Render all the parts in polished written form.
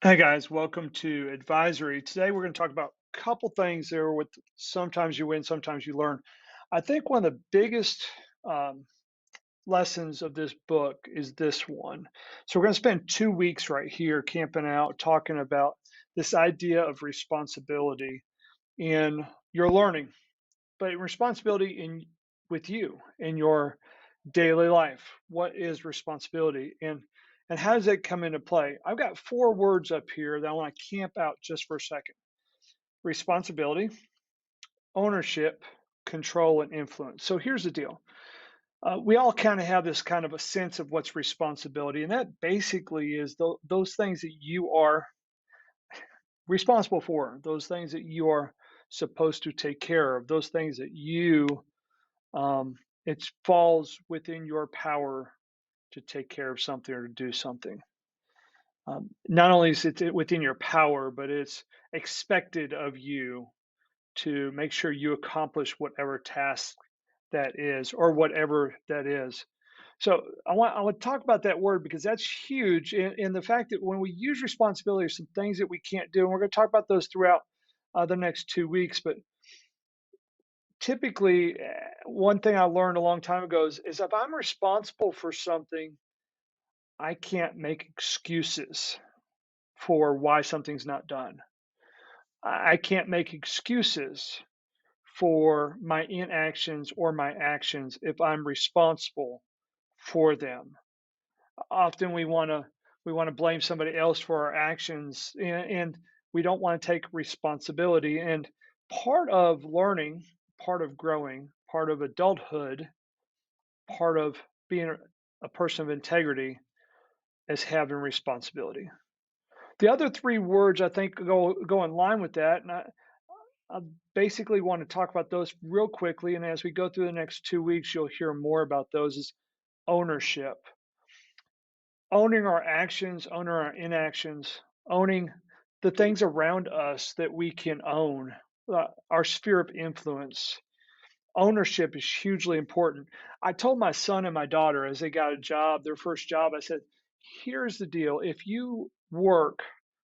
Hey guys, welcome to Advisory. Today we're going to talk about a couple things there with sometimes you win, sometimes you learn. I think one of the biggest um, lessons of this book is this one. So we're going to spend 2 weeks right here camping out, talking about this idea of responsibility in your learning, but responsibility in with you in your daily life. What is responsibility and how does it come into play? I've got four words up here that I want to camp out just for a second. Responsibility, ownership, control, and influence. So here's the deal. We all kind of have this kind of a sense of what's responsibility, and that basically is those things that you are responsible for, those things that you are supposed to take care of, those things that um, it falls within your power to take care of something or to do something. Not only is it within your power, but it's expected of you to make sure you accomplish whatever task that is or whatever that is. So I want to talk about that word because that's huge in the fact that when we use responsibility, there's some things that we can't do, and we're going to talk about those throughout the next 2 weeks. But typically, one thing I learned a long time ago is if I'm responsible for something, I can't make excuses for why something's not done. I can't make excuses for my inactions or my actions if I'm responsible for them. Often we want to blame somebody else for our actions and we don't want to take responsibility. And part of learning, part of growing, part of adulthood, part of being a person of integrity is having responsibility. The other three words I think go in line with that, and I basically want to talk about those real quickly. And as we go through the next 2 weeks, you'll hear more about those. Is ownership, owning our actions, owning our inactions, owning the things around us that we can own, our sphere of influence. Ownership is hugely important. I told my son and my daughter as they got a job, their first job, I said, here's the deal. If you work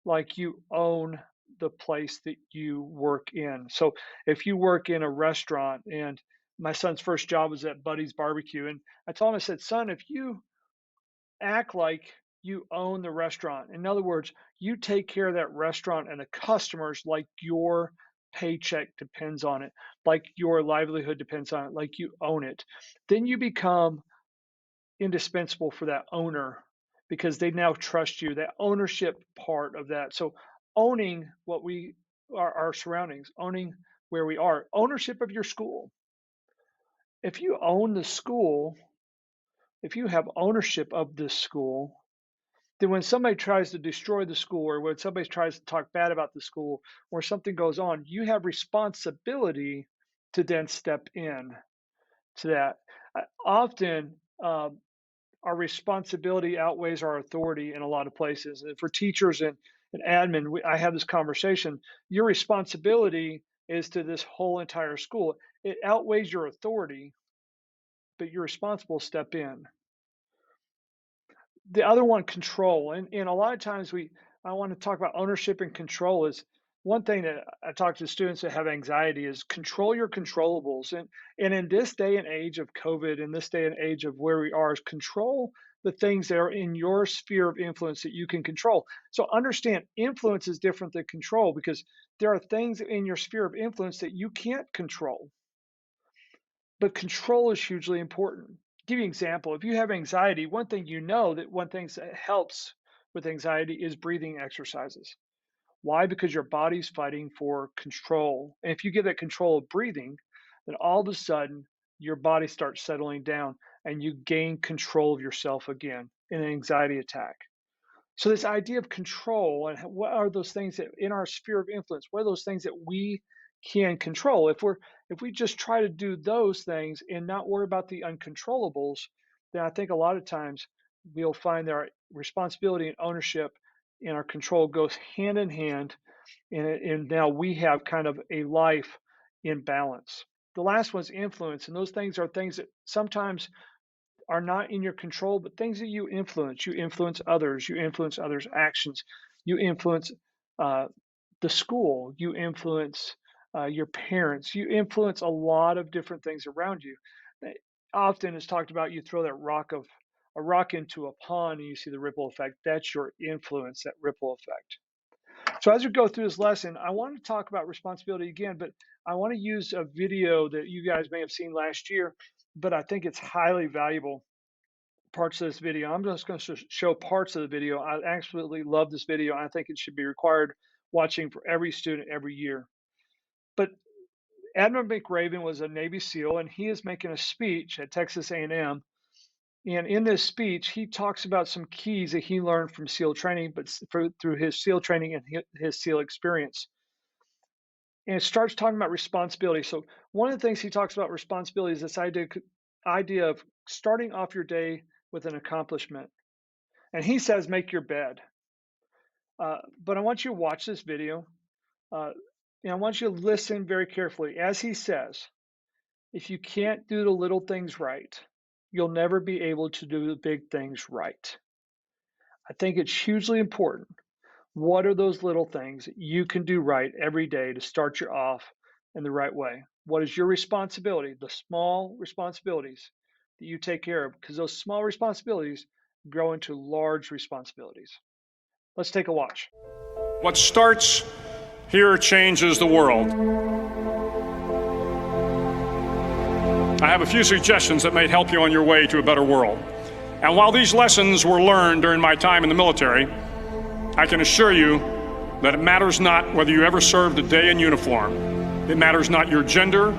like you own the place that you work in. So if you work in a restaurant, and my son's first job was at Buddy's Barbecue, and I told him, I said, son, if you act like you own the restaurant, in other words, you take care of that restaurant and the customers like your paycheck depends on it, like your livelihood depends on it, like you own it, then you become indispensable for that owner because they now trust you, that ownership part of that. So owning what we our surroundings, owning where we are, ownership of your school. If you own the school, if you have ownership of this school, then when somebody tries to destroy the school or when somebody tries to talk bad about the school or something goes on, you have responsibility to then step in to that. Often, our responsibility outweighs our authority in a lot of places. And for teachers and admin, I have this conversation. Your responsibility is to this whole entire school. It outweighs your authority, but you're responsible to step in. The other one, control. And a lot of times I want to talk about ownership and control is one thing that I talk to students that have anxiety is control your controllables. And in this day and age of COVID, in this day and age of where we are, is control the things that are in your sphere of influence that you can control. So understand influence is different than control because there are things in your sphere of influence that you can't control, but control is hugely important. Give you an example. If you have anxiety, one thing you know that one thing that helps with anxiety is breathing exercises. Why? Because your body's fighting for control. And if you get that control of breathing, then all of a sudden your body starts settling down and you gain control of yourself again in an anxiety attack. So this idea of control and what are those things that in our sphere of influence, what are those things that we can control? If we just try to do those things and not worry about the uncontrollables, then I think a lot of times we'll find that our responsibility and ownership and our control goes hand in hand, and now we have kind of a life in balance. The last one's influence, and those things are things that sometimes are not in your control, but things that you influence. You influence others, you influence others' actions. You influence the school. You influence your parents. You influence a lot of different things around you. Often it's talked about you throw a rock into a pond and you see the ripple effect. That's your influence, that ripple effect. So as we go through this lesson, I want to talk about responsibility again, but I want to use a video that you guys may have seen last year, but I think it's highly valuable parts of this video. I'm just going to show parts of the video. I absolutely love this video. I think it should be required watching for every student every year. But Admiral McRaven was a Navy SEAL, and he is making a speech at Texas A&M. And in this speech, he talks about some keys that he learned from SEAL training, but through his SEAL training and his SEAL experience. And it starts talking about responsibility. So one of the things he talks about responsibility is this idea of starting off your day with an accomplishment. And he says, make your bed. But I want you to watch this video. And I want you to listen very carefully. As he says, if you can't do the little things right, you'll never be able to do the big things right. I think it's hugely important. What are those little things that you can do right every day to start you off in the right way? What is your responsibility? The small responsibilities that you take care of, because those small responsibilities grow into large responsibilities. Let's take a watch. What starts here changes the world. I have a few suggestions that may help you on your way to a better world. And while these lessons were learned during my time in the military, I can assure you that it matters not whether you ever served a day in uniform. It matters not your gender,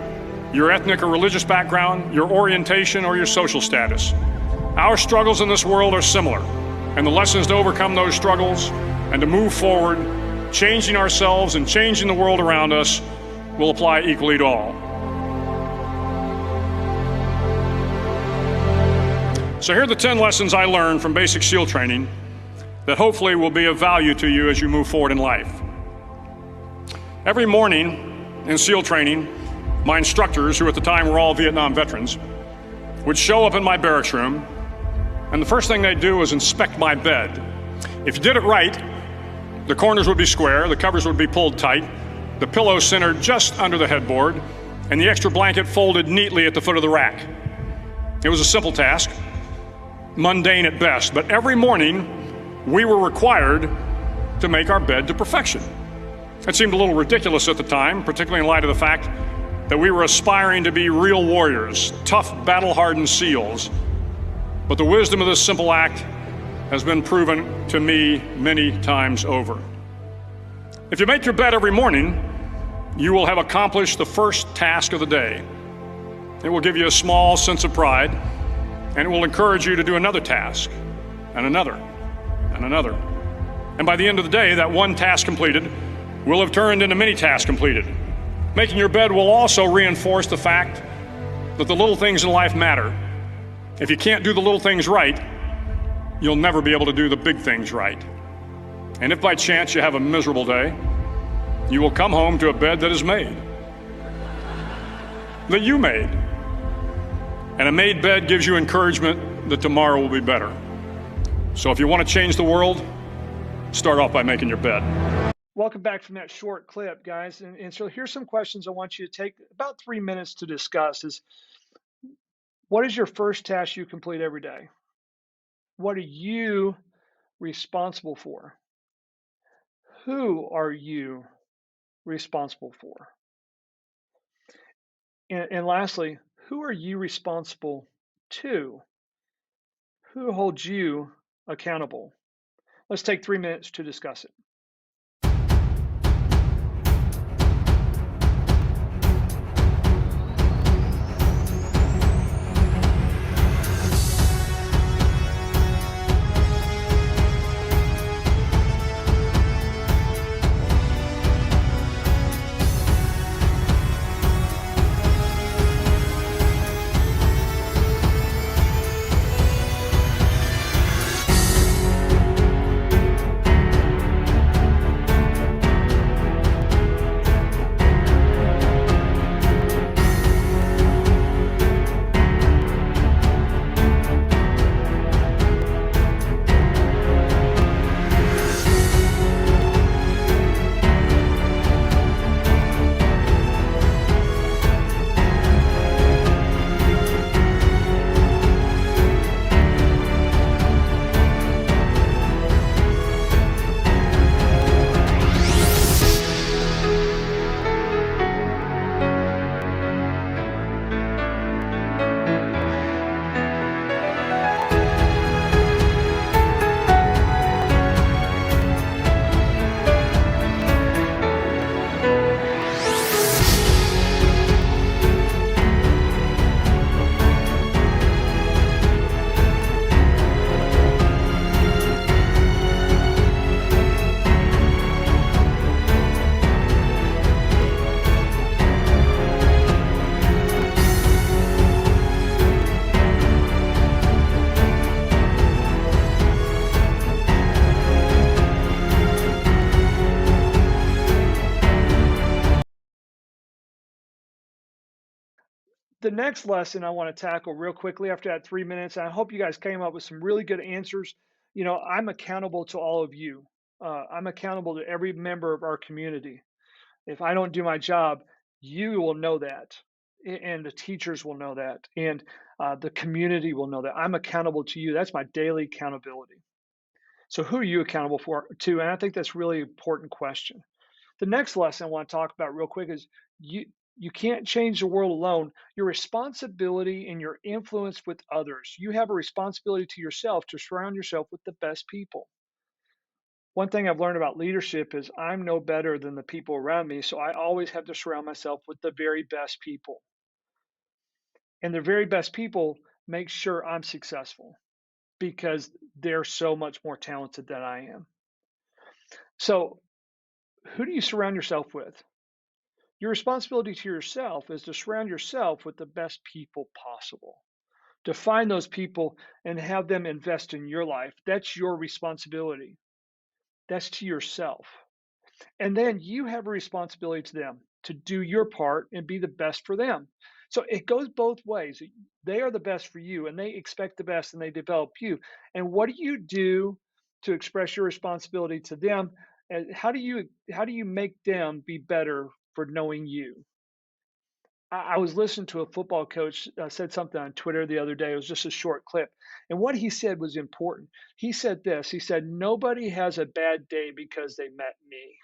your ethnic or religious background, your orientation, or your social status. Our struggles in this world are similar, and the lessons to overcome those struggles and to move forward, changing ourselves and changing the world around us, will apply equally to all. So here are the 10 lessons I learned from basic SEAL training that hopefully will be of value to you as you move forward in life. Every morning in SEAL training, my instructors, who at the time were all Vietnam veterans, would show up in my barracks room, and the first thing they'd do was inspect my bed. If you did it right, the corners would be square, the covers would be pulled tight, the pillow centered just under the headboard, and the extra blanket folded neatly at the foot of the rack. It was a simple task, mundane at best, but every morning we were required to make our bed to perfection. It seemed a little ridiculous at the time, particularly in light of the fact that we were aspiring to be real warriors, tough, battle-hardened SEALs. But the wisdom of this simple act has been proven to me many times over. If you make your bed every morning, you will have accomplished the first task of the day. It will give you a small sense of pride, and it will encourage you to do another task, and another, and another. And by the end of the day, that one task completed will have turned into many tasks completed. Making your bed will also reinforce the fact that the little things in life matter. If you can't do the little things right, you'll never be able to do the big things right. And if by chance you have a miserable day, you will come home to a bed that is made, that you made. And a made bed gives you encouragement that tomorrow will be better. So if you want to change the world, start off by making your bed. Welcome back from that short clip, guys. And so here's some questions I want you to take about 3 minutes to discuss is, what is your first task you complete every day? What are you responsible for? Who are you responsible for? And lastly, who are you responsible to? Who holds you accountable? Let's take 3 minutes to discuss it. The next lesson I want to tackle real quickly after that 3 minutes, and I hope you guys came up with some really good answers. I'm accountable to all of you. I'm accountable to every member of our community. If I don't do my job, you will know that, and the teachers will know that, and the community will know that. I'm accountable to you. That's my daily accountability. So who are you accountable to? And I think that's a really important question. The next lesson I want to talk about real quick is you can't change the world alone. Your responsibility and your influence with others. You have a responsibility to yourself to surround yourself with the best people. One thing I've learned about leadership is I'm no better than the people around me, so I always have to surround myself with the very best people. And the very best people make sure I'm successful because they're so much more talented than I am. So, who do you surround yourself with? Your responsibility to yourself is to surround yourself with the best people possible. To find those people and have them invest in your life. That's your responsibility. That's to yourself. And then you have a responsibility to them to do your part and be the best for them. So it goes both ways. They are the best for you and they expect the best and they develop you. And what do you do to express your responsibility to them? And how do you make them be better for knowing you? I was listening to a football coach said something on Twitter the other day. It was just a short clip. And what he said was important. He said this. He said, nobody has a bad day because they met me.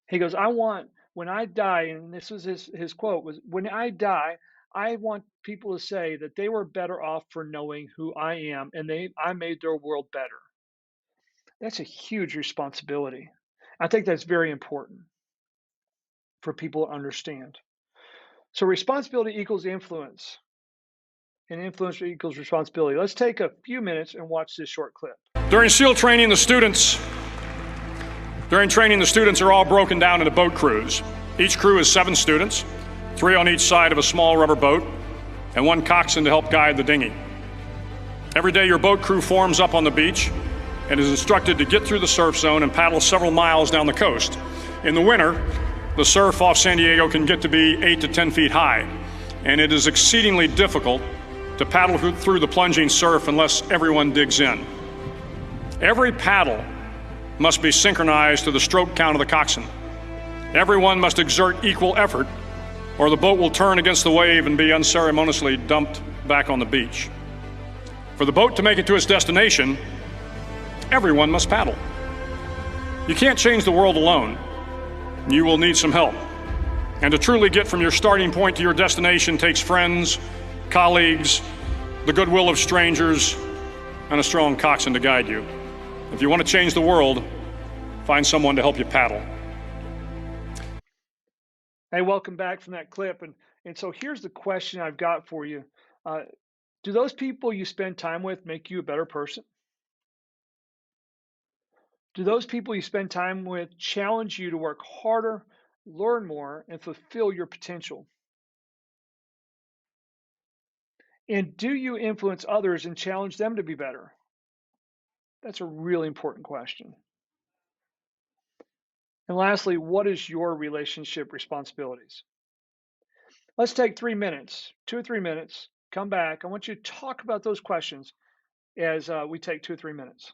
He goes, when I die, and this was his quote, was, when I die, I want people to say that they were better off for knowing who I am and I made their world better. That's a huge responsibility. I think that's very important for people to understand. So responsibility equals influence, and influence equals responsibility. Let's take a few minutes and watch this short clip. During SEAL training, the students are all broken down into boat crews. Each crew is 7 students, 3 on each side of a small rubber boat, and 1 coxswain to help guide the dinghy. Every day, your boat crew forms up on the beach and is instructed to get through the surf zone and paddle several miles down the coast. In the winter, the surf off San Diego can get to be 8 to 10 feet high, and it is exceedingly difficult to paddle through the plunging surf unless everyone digs in. Every paddle must be synchronized to the stroke count of the coxswain. Everyone must exert equal effort, or the boat will turn against the wave and be unceremoniously dumped back on the beach. For the boat to make it to its destination, everyone must paddle. You can't change the world alone. You will need some help. And to truly get from your starting point to your destination takes friends, colleagues, the goodwill of strangers, and a strong coxswain to guide you. If you want to change the world, find someone to help you paddle. Hey, welcome back from that clip. And so here's the question I've got for you. Do those people you spend time with make you a better person? Do those people you spend time with challenge you to work harder, learn more, and fulfill your potential? And do you influence others and challenge them to be better? That's a really important question. And lastly, what is your relationship responsibilities? Let's take 3 minutes, 2 or 3 minutes, come back. I want you to talk about those questions as we take 2 or 3 minutes.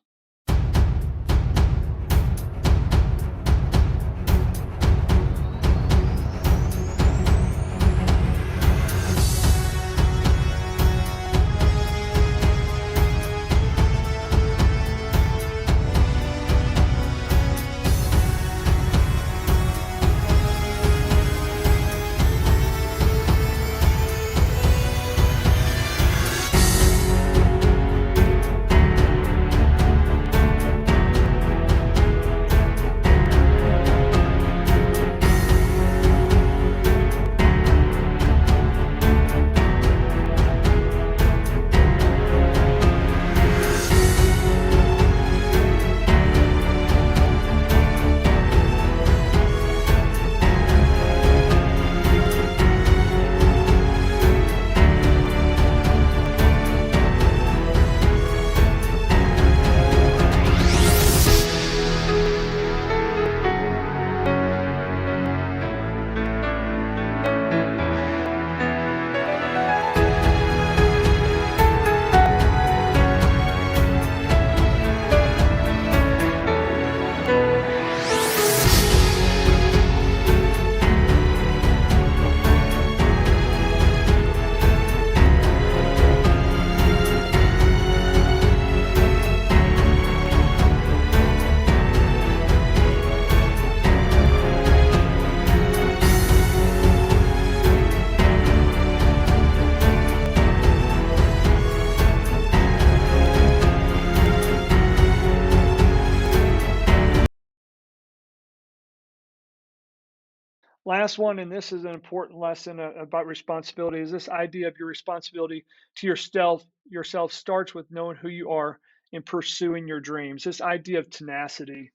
Last one, and this is an important lesson about responsibility, is this idea of your responsibility to yourself starts with knowing who you are and pursuing your dreams. This idea of tenacity.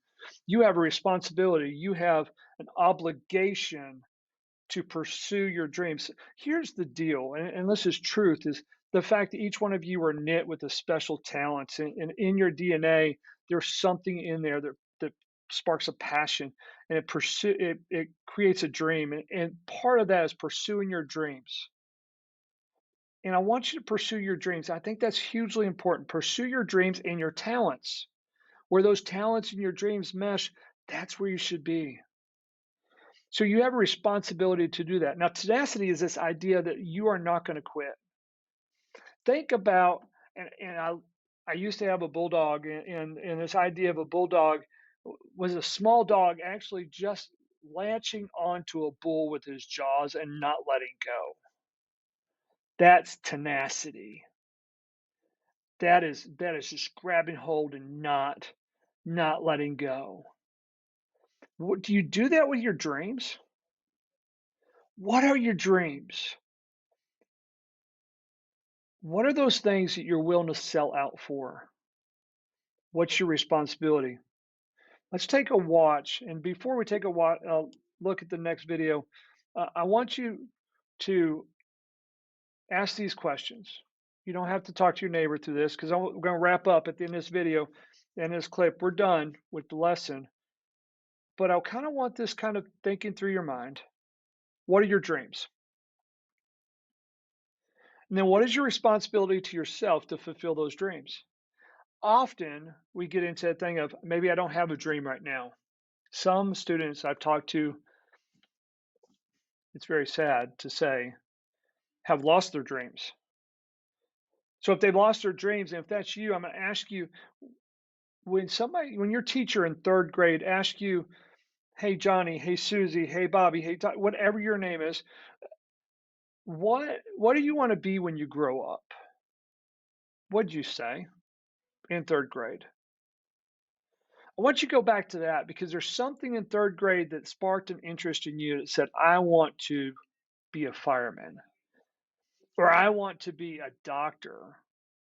You have a responsibility, you have an obligation to pursue your dreams. Here's the deal, and this is truth, is the fact that each one of you are knit with a special talent, and in your DNA, there's something in there that sparks a passion, and it creates a dream, and part of that is pursuing your dreams. And I want you to pursue your dreams. I think that's hugely important. Pursue your dreams and your talents. Where those talents and your dreams mesh, that's where you should be. So you have a responsibility to do that. Now, tenacity is this idea that you are not going to quit. Think about, and I used to have a bulldog, and this idea of a bulldog was a small dog actually just latching onto a bull with his jaws and not letting go. That's tenacity. That is just grabbing hold and not letting go. Do you do that with your dreams? What are your dreams? What are those things that you're willing to sell out for? What's your responsibility? Let's take a watch. And before we take a look at the next video, I want you to ask these questions. You don't have to talk to your neighbor through this, because I'm going to wrap up at the end of this video and this clip. We're done with the lesson. But I kind of want this kind of thinking through your mind. What are your dreams? And then what is your responsibility to yourself to fulfill those dreams? Often we get into that thing of, maybe I don't have a dream right now. Some students I've talked to, it's very sad to say, have lost their dreams. So if they've lost their dreams, and if that's you, I'm going to ask you, when your teacher in third grade asks you, hey Johnny, hey Susie, hey Bobby, hey Todd, whatever your name is, what do you want to be when you grow up? What'd you say in third grade? I want you to go back to that, because there's something in third grade that sparked an interest in you that said, I want to be a fireman, or I want to be a doctor,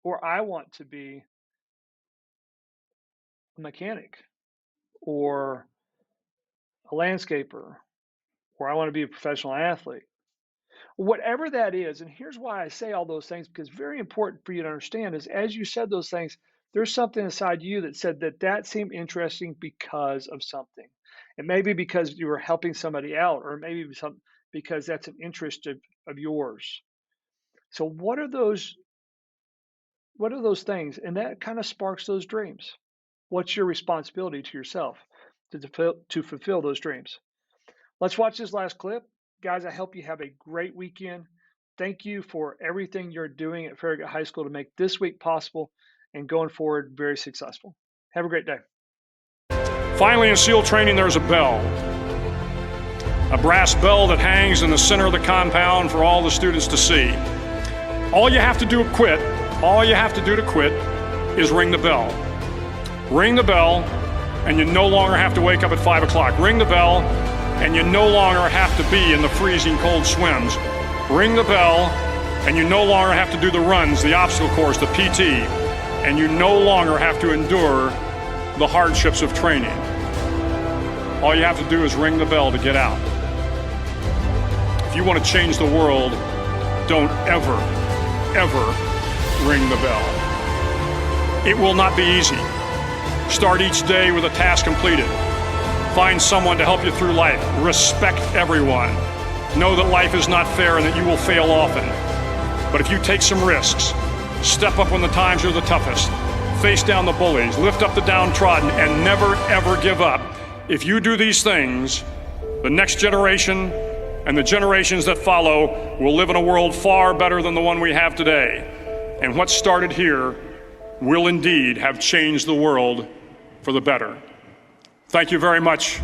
or I want to be a mechanic, or a landscaper, or I want to be a professional athlete. Whatever that is, and here's why I say all those things, because very important for you to understand is, as you said those things, there's something inside you that said that seemed interesting because of something. It may be because you were helping somebody out, or maybe because that's an interest of yours. So what are those things? And that kind of sparks those dreams. What's your responsibility to yourself to fulfill those dreams? Let's watch this last clip. Guys, I hope you have a great weekend. Thank you for everything you're doing at Farragut High School to make this week possible and going forward very successful. Have a great day. Finally, in SEAL training, there's a bell. A brass bell that hangs in the center of the compound for all the students to see. All you have to do to quit is ring the bell. Ring the bell, and you no longer have to wake up at 5 o'clock. Ring the bell, and you no longer have to be in the freezing cold swims. Ring the bell, and you no longer have to do the runs, the obstacle course, the PT, and you no longer have to endure the hardships of training. All you have to do is ring the bell to get out. If you want to change the world, don't ever ring the bell. It will not be easy. Start each day with a task completed. Find someone to help you through life. Respect everyone. Know that life is not fair and that you will fail often. But if you take some risks, step up when the times are the toughest, face down the bullies, lift up the downtrodden, and never ever give up. If you do these things, the next generation and the generations that follow will live in a world far better than the one we have today. And what started here will indeed have changed the world for the better. Thank you very much.